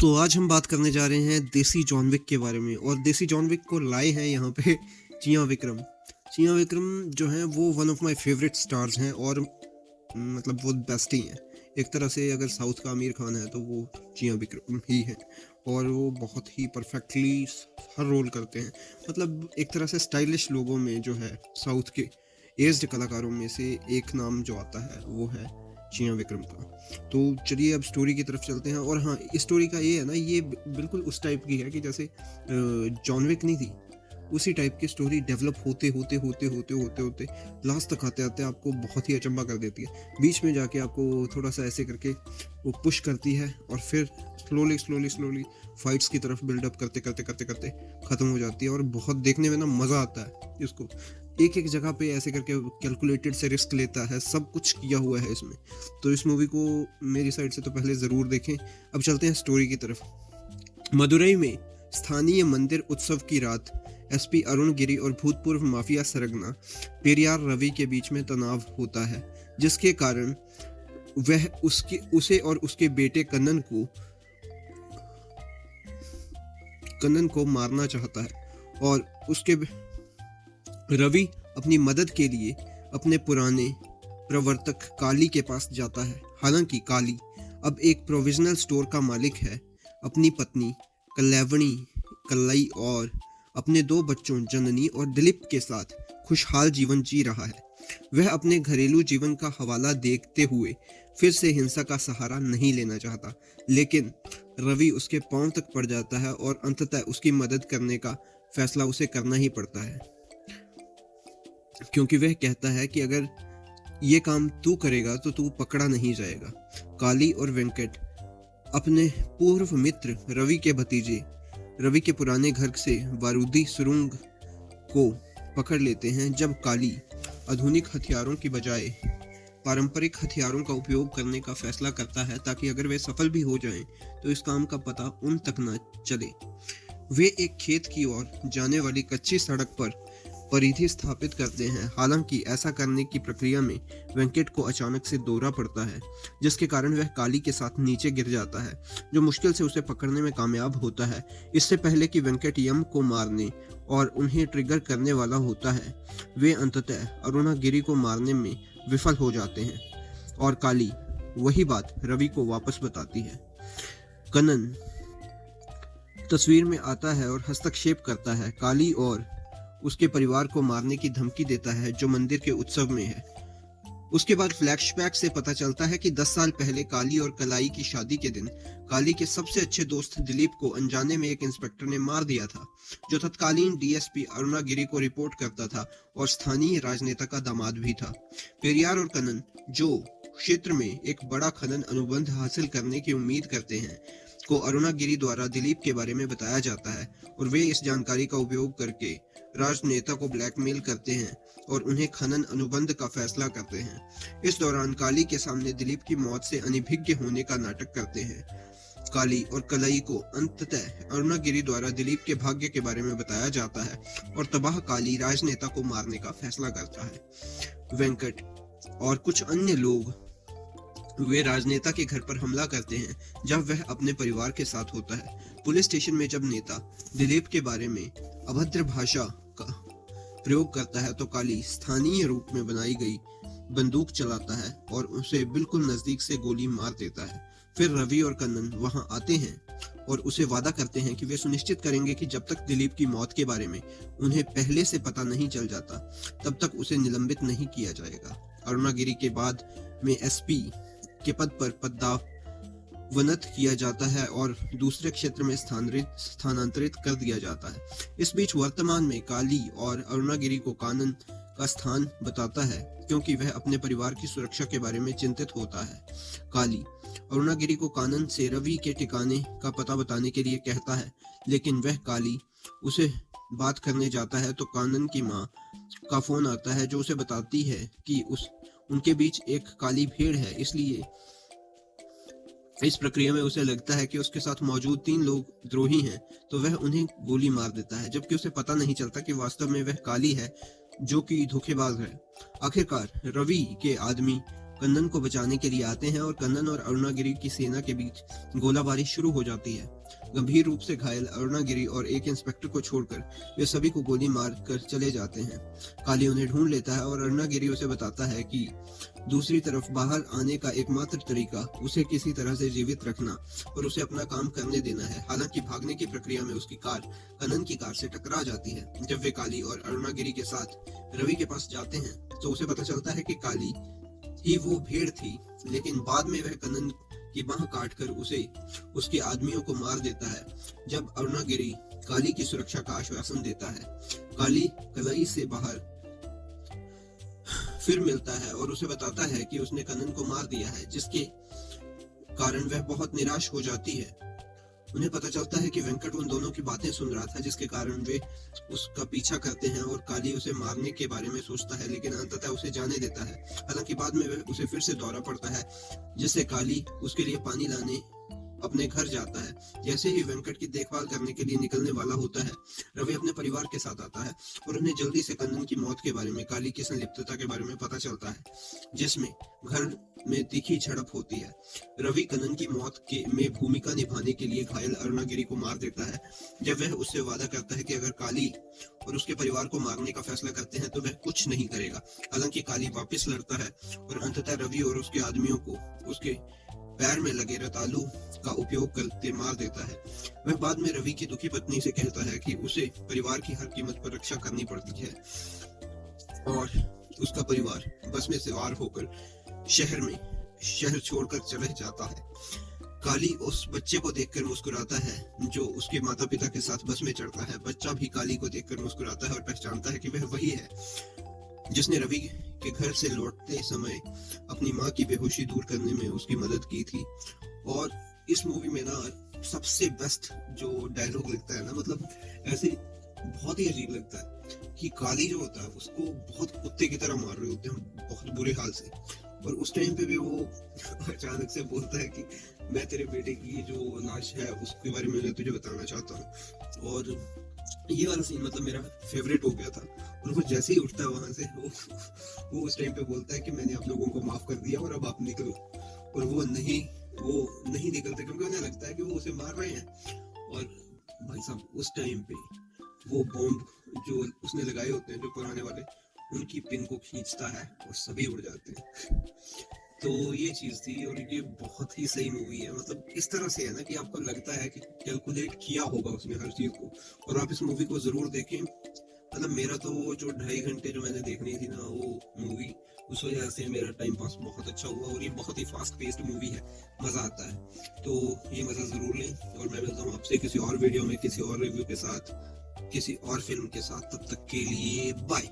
तो आज हम बात करने जा रहे हैं देसी जॉन विक के बारे में। और देसी जॉन विक को लाए हैं यहाँ पे चियां विक्रम। चियां विक्रम जो हैं वो one of my favourite stars हैं और मतलब वो बेस्ट ही हैं। एक तरह से अगर साउथ का आमिर खान है तो वो चियां विक्रम ही है। और वो बहुत ही परफेक्टली हर रोल करते हैं। मतलब एक तरह से स्टाइलिश लोगों में जो है साउथ के एज्ड कलाकारों में से एक नाम जो आता है वो है चियां विक्रम का। तो चलिए अब स्टोरी की तरफ चलते हैं। और हाँ, इस स्टोरी का ये है ना, ये बिल्कुल उस टाइप की है कि जैसे जॉन विक नहीं थी, उसी टाइप की स्टोरी डेवलप होते होते होते होते होते होते लास्ट तक आते आते आपको बहुत ही अचंभा कर देती है। बीच में जाके आपको थोड़ा सा ऐसे करके वो पुश करती है और फिर स्लोली स्लोली स्लोली फाइट्स की तरफ बिल्डअप करते करते करते करते ख़त्म हो जाती है। और बहुत देखने में ना मज़ा आता है इसको। एक एक जगह पे ऐसे करके कैलकुलेटेड से रिस्क लेता है, सब कुछ किया हुआ है इसमें। तो इस मूवी को मेरी साइड से तो पहले ज़रूर देखें। अब चलते हैं स्टोरी की तरफ। मदुरई में स्थानीय मंदिर उत्सव की रात एसपी अरुण गिरी और भूतपूर्व माफिया सरगना पेरियार रवि के बीच में तनाव होता है, जिसके कारण वह उसे और उसके बेटे कन्नन को मारना चाहता है। और उसके रवि अपनी मदद के लिए अपने पुराने प्रवर्तक काली के पास जाता है। हालांकि काली अब एक प्रोविजनल स्टोर का मालिक है, अपनी पत्नी कल्लई और अपने 2 बच्चों जननी और दिलीप के साथ खुशहाल जीवन जी रहा है। वह अपने घरेलू जीवन का हवाला देखते हुए फिर से हिंसा का सहारा नहीं लेना चाहता, लेकिन रवि उसके पांव तक पड़ जाता है और अंततः उसकी मदद करने का फैसला उसे करना ही पड़ता है, क्योंकि वह कहता है कि अगर ये काम तू करेगा तो तू पकड़ा नहीं जाएगा। काली और वेंकट अपने पूर्व मित्र रवि के भतीजे रवि के पुराने घर से बारूदी सुरंग को पकड़ लेते हैं। जब काली आधुनिक हथियारों की बजाय पारंपरिक हथियारों का उपयोग करने का फैसला करता है ताकि अगर वे सफल भी हो जाएं तो इस काम का पता उन तक न चले। वे एक खेत की ओर जाने वाली कच्ची सड़क पर परिधि स्थापित करते हैं। हालांकि ऐसा करने की प्रक्रिया में वेंकट को अचानक से दौरा पड़ता है, जिसके कारण वह काली के साथ नीचे गिर जाता है, जो मुश्किल से उसे पकड़ने में कामयाब होता है। इससे पहले कि वेंकट यम को मारने और उन्हें ट्रिगर करने वाला होता है, वे अंततः अरुणागिरी को मारने में विफल हो जाते हैं और काली वही बात रवि को वापस बताती है। कन्नन तस्वीर में आता है और हस्तक्षेप करता है। काली और उसके परिवार को मारने की धमकी देता है, जो मंदिर के उत्सव में है। उसके बाद फ्लैशबैक से पता चलता है कि 10 साल पहले काली और कलाई की शादी के दिन काली के सबसे अच्छे दोस्त दिलीप को अनजाने में एक इंस्पेक्टर ने मार दिया था, जो तत्कालीन डीएसपी अरुणागिरी को रिपोर्ट करता था और स्थानीय राजनेता का दामाद भी था। पेरियार और कन्नन, जो क्षेत्र में एक बड़ा खनन अनुबंध हासिल करने की उम्मीद करते हैं, को अरुणागिरी द्वारा दिलीप के बारे में बताया जाता है और वे इस जानकारी का उपयोग करके राजनेता को ब्लैकमेल करते हैं और उन्हें खनन अनुबंध का फैसला करते हैं। इस दौरान काली के सामने दिलीप की मौत से अनभिज्ञ होने का नाटक करते हैं। काली और कलई को अंततः अरुणागिरी द्वारा दिलीप के भाग्य के बारे में बताया जाता है और तबाह काली राजनेता को मारने का फैसला करता है। वेंकट और कुछ अन्य लोग वे राजनेता के घर पर हमला करते हैं जब वह अपने परिवार के साथ होता है। पुलिस स्टेशन में जब नेता दिलीप के बारे में अभद्र भाषा का प्रयोग करता है तो काली स्थानीय रूप में बनाई गई बंदूक चलाता है और उसे बिल्कुल नजदीक से गोली मार देता है। फिर रवि और कन्नन वहां आते हैं और उसे वादा करते हैं कि वे सुनिश्चित करेंगे कि जब तक दिलीप की मौत के बारे में उन्हें पहले से पता नहीं चल जाता तब तक उसे निलंबित नहीं किया जाएगा। अरुणागिरी के बाद में एसपी के पद पर पदोन्नत किया जाता है और दूसरे क्षेत्र में स्थानांतरित कर दिया जाता है। इस बीच वर्तमान में काली और अरुणागिरी को कानन का स्थान बताता है, क्योंकि वह अपने परिवार की सुरक्षा के बारे में चिंतित होता है। काली अरुणागिरी को कानन से रवि के ठिकाने का पता बताने के लिए कहता है, लेकिन वह काली उसे बात करने जाता है तो कानन की मां का फोन आता है, जो उसे बताती है कि उनके बीच एक काली भेड़ है। इसलिए इस प्रक्रिया में उसे लगता है कि उसके साथ मौजूद 3 लोग द्रोही हैं, तो वह उन्हें गोली मार देता है, जबकि उसे पता नहीं चलता कि वास्तव में वह काली है, जो कि धोखेबाज है। आखिरकार रवि के आदमी कन्नन को बचाने के लिए आते हैं और कन्नन और अरुणागिरी की सेना के बीच गोलाबारी शुरू हो जाती है। गंभीर रूप से घायल अरुणागिरी और एक इंस्पेक्टर को छोड़कर वे सभी को गोली मार कर चले जाते हैं। काली उन्हें ढूंढ लेता है और अरुणागिरी उसे बताता है कि दूसरी तरफ बाहर आने का एकमात्र तरीका उसे किसी तरह से जीवित रखना और उसे अपना काम करने देना है। हालांकि भागने की प्रक्रिया में उसकी कार कन्नन की कार से टकरा जाती है। जब वे काली और अरुणागिरी के साथ रवि के पास जाते हैं तो उसे पता चलता है कि काली ही वो भेड़ थी, लेकिन बाद में वह कन्नन की बांह काटकर उसे उसके आदमियों को मार देता है। जब अरुणागिरी काली की सुरक्षा का आश्वासन देता है, काली कलाई से बाहर फिर मिलता है और उसे बताता है कि उसने कन्नन को मार दिया है, जिसके कारण वह बहुत निराश हो जाती है। उन्हें पता चलता है कि वेंकट उन दोनों की बातें सुन रहा था, जिसके कारण वे उसका पीछा करते हैं और काली उसे मारने के बारे में सोचता है, लेकिन अंततः उसे जाने देता है। हालांकि बाद में वह उसे फिर से दौरा पड़ता है, जिससे काली उसके लिए पानी लाने अपने घर जाता है। जैसे ही वेंकट की देखभाल करने के लिए निकलने वाला होता है, रवि अपने परिवार के साथ आता है और उन्हें जल्दी से कन्नन की मौत के बारे में, काली की संलिप्तता के बारे में पता चलता है, जिसमें घर में तीखी झड़प होती है। रवि कन्नन की मौत में भूमिका निभाने के लिए घायल अरुणागिरी को मार देता है। जब वह उससे वादा करता है कि अगर काली और उसके परिवार को मारने का फैसला करते हैं तो वह कुछ नहीं करेगा। हालांकि काली वापस लड़ता है और अंततः रवि और उसके आदमियों को उसके पैर में लगे रतालू का उपयोग करते मार देता है। वह बाद में रवि की दुखी पत्नी से कहता है कि उसे परिवार की हर कीमत पर रक्षा करनी पड़ती है और उसका परिवार बस में सवार होकर शहर छोड़कर चले जाता है। काली उस बच्चे को देखकर मुस्कुराता है जो उसके माता पिता के साथ बस में चढ़ता है। बच्चा भी काली को देखकर मुस्कुराता है और पहचानता है कि वह वही है जिसने रवि के घर से लौटते समय अपनी माँ की बेहोशी दूर करने में उसकी मदद की थी। और इस मूवी में ना सबसे बेस्ट जो डायलॉग लगता है ना, मतलब ऐसे बहुत ही अजीब लगता है कि काली जो होता है उसको बहुत कुत्ते की तरह मार रहे होते हैं, बहुत बुरे हाल से, और उस टाइम पे भी वो अचानक से बोलता है कि मैं तेरे बेटे की जो लाश है उसके बारे में मैं तुझे बताना चाहता हूँ। और ये वाला सीन मतलब मेरा फेवरेट हो गया था। और वो जैसे ही उठता है वहां से वो उस टाइम पे बोलता है कि मैंने आप लोगों को माफ कर दिया और अब आप निकलो। और वो नहीं निकलते क्योंकि उन्हें लगता है कि वो उसे मार रहे हैं। और भाई साहब उस टाइम पे वो बॉम्ब जो उसने लगाए होते हैं जो पुराने वाले, उनकी पिन को खींचता है और सभी उड़ जाते हैं। तो ये चीज थी और ये बहुत ही सही मूवी है। मतलब इस तरह से है ना कि आपको लगता है कि कैलकुलेट किया होगा उसने हर चीज को, और आप इस मूवी को जरूर देखें। मतलब मेरा तो जो 2.5 घंटे जो मैंने देखनी थी ना वो मूवी, उस वजह से मेरा टाइम पास बहुत अच्छा हुआ। और ये बहुत ही फास्ट पेस्ड मूवी है, मजा आता है, तो ये मजा जरूर लें। और मैं मिलता हूँ आपसे किसी और वीडियो में, किसी और रिव्यू के साथ, किसी और फिल्म के साथ। तब तक के लिए बाय।